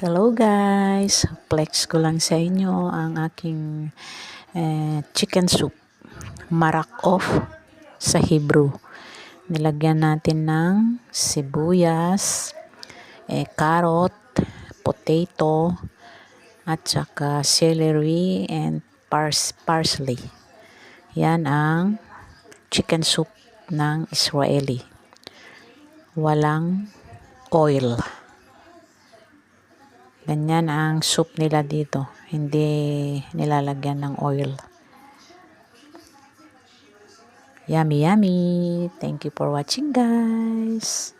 Hello guys! Flex ko lang sa inyo ang aking chicken soup. Marak off sa Hebrew. Nilagyan natin ng sibuyas, carrot, potato, at saka celery and parsley. Yan ang chicken soup ng Israeli. Walang oil. Ganyan ang soup nila dito. Hindi nilalagyan ng oil. Yummy, yummy. Thank you for watching, guys.